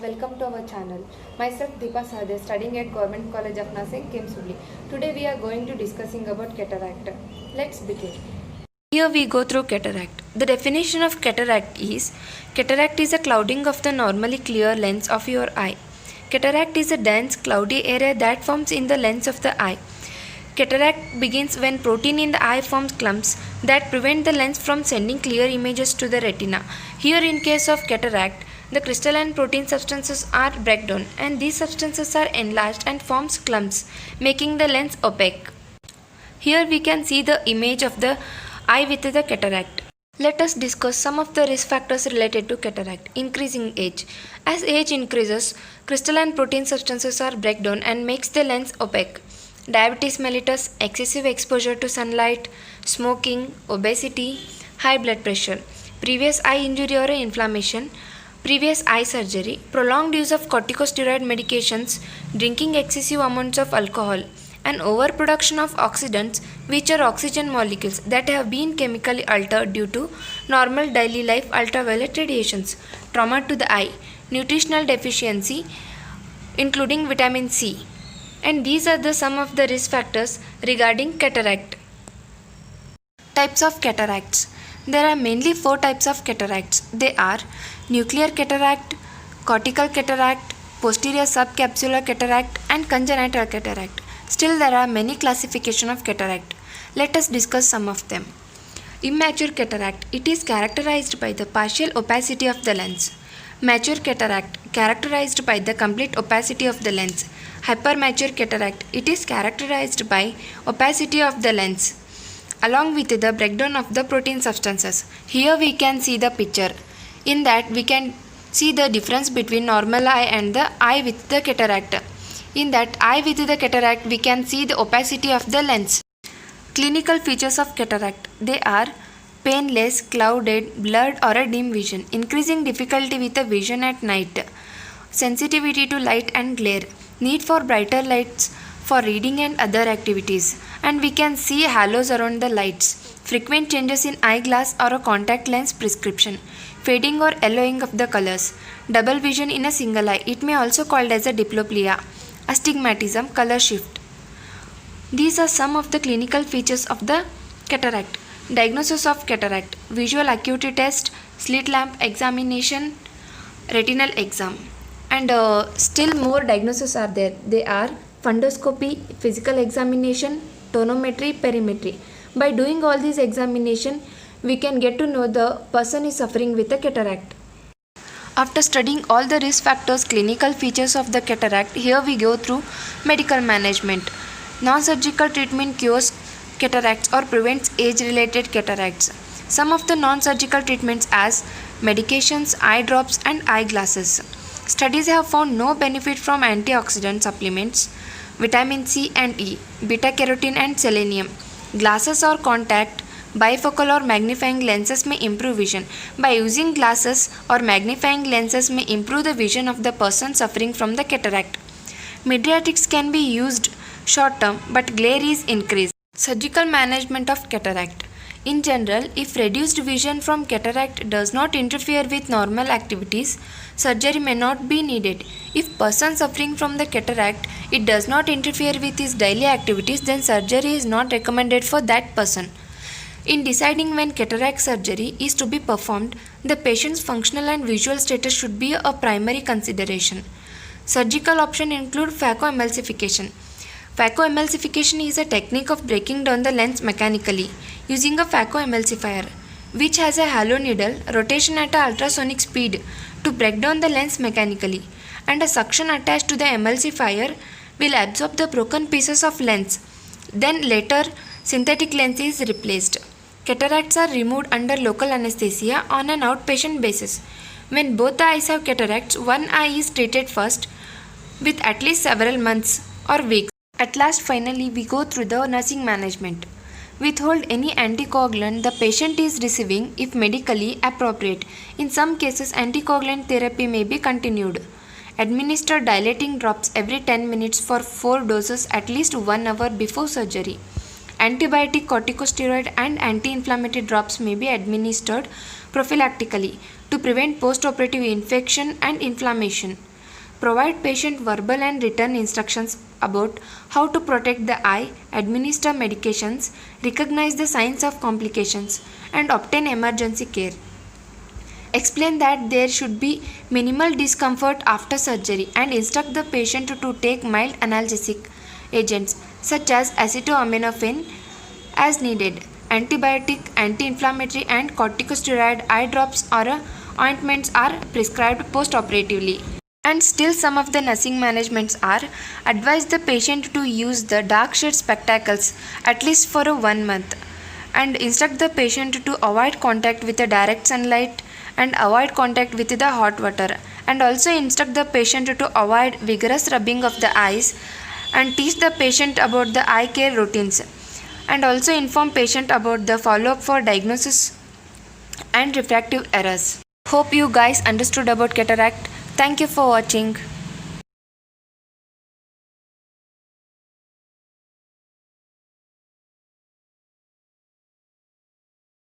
welcome to our channel. Myself Deepa Sahade, studying at Government College of Nursing, Kimsubli. Today we are going to discussing about cataract. Let's begin. Here we go through cataract. The definition of cataract is a clouding of the normally clear lens of your eye. Cataract is a dense, cloudy area that forms in the lens of the eye. Cataract begins when protein in the eye forms clumps that prevent the lens from sending clear images to the retina. Here in case of cataract, the crystalline protein substances are breakdown and these substances are enlarged and forms clumps, making the lens opaque. Here we can see the image of the eye with the cataract. Let us discuss some of the risk factors related to cataract. Increasing age. As age increases, crystalline protein substances are breakdown and makes the lens opaque. Diabetes mellitus, excessive exposure to sunlight, smoking, obesity, high blood pressure, previous eye injury or inflammation, previous eye surgery, prolonged use of corticosteroid medications, drinking excessive amounts of alcohol, and overproduction of oxidants, which are oxygen molecules that have been chemically altered due to normal daily life ultraviolet radiations, trauma to the eye, nutritional deficiency, including vitamin C. And these are some of the risk factors regarding cataract. Types of cataracts. There are mainly 4 types of cataracts. They are nuclear cataract, cortical cataract, posterior subcapsular cataract, and congenital cataract. Still, there are many classifications of cataract. Let us discuss some of them. Immature cataract. It is characterized by the partial opacity of the lens. Mature cataract, characterized by the complete opacity of the lens. Hypermature cataract, it is characterized by opacity of the lens along with the breakdown of the protein substances. Here we can see the picture. In that we can see the difference between normal eye and the eye with the cataract. In that eye with the cataract we can see the opacity of the lens. Clinical features of cataract. They are painless, clouded, blurred or a dim vision, increasing difficulty with the vision at night, sensitivity to light and glare, need for brighter lights for reading and other activities, and we can see halos around the lights, frequent changes in eyeglass or a contact lens prescription, fading or yellowing of the colors, double vision in a single eye, it may also called as a diplopia, astigmatism, color shift. These are some of the clinical features of the cataract. Diagnosis of cataract: visual acuity test, slit lamp examination, retinal exam. And still more diagnoses are there. They are fundoscopy, physical examination, tonometry, perimetry. By doing all these examination, we can get to know the person is suffering with a cataract. After studying all the risk factors, clinical features of the cataract, here we go through medical management. Non-surgical treatment cures cataracts or prevents age-related cataracts. Some of the non-surgical treatments as medications, eye drops and eyeglasses. Studies have found no benefit from antioxidant supplements, vitamin C and E, beta-carotene and selenium. Glasses or contact, bifocal or magnifying lenses may improve vision. By using glasses or magnifying lenses may improve the vision of the person suffering from the cataract. Mydriatics can be used short term but glare is increased. Surgical management of cataract. In general, if reduced vision from cataract does not interfere with normal activities, surgery may not be needed. If person suffering from the cataract, it does not interfere with his daily activities, then surgery is not recommended for that person. In deciding when cataract surgery is to be performed, the patient's functional and visual status should be a primary consideration. Surgical options include phacoemulsification. Phacoemulsification is a technique of breaking down the lens mechanically using a phacoemulsifier, which has a halo needle rotation at a ultrasonic speed to break down the lens mechanically, and a suction attached to the emulsifier will absorb the broken pieces of lens. Then later, synthetic lens is replaced. Cataracts are removed under local anesthesia on an outpatient basis. When both the eyes have cataracts, one eye is treated first with at least several months or weeks. At last, finally, we go through the nursing management. Withhold any anticoagulant the patient is receiving if medically appropriate. In some cases, anticoagulant therapy may be continued. Administer dilating drops every 10 minutes for 4 doses at least 1 hour before surgery. Antibiotic, corticosteroid and anti-inflammatory drops may be administered prophylactically. to prevent post-operative infection and inflammation. Provide patient verbal and written instructions about how to protect the eye, administer medications, recognize the signs of complications, and obtain emergency care. Explain that there should be minimal discomfort after surgery and instruct the patient to take mild analgesic agents such as acetaminophen as needed. Antibiotic, anti-inflammatory, and corticosteroid eye drops or ointments are prescribed post-operatively. And still some of the nursing managements are advise the patient to use the dark shade spectacles at least for 1 month and instruct the patient to avoid contact with the direct sunlight and avoid contact with the hot water, and also instruct the patient to avoid vigorous rubbing of the eyes and teach the patient about the eye care routines, and also inform patient about the follow-up for diagnosis and refractive errors. Hope you guys understood about cataract. Thank you for watching.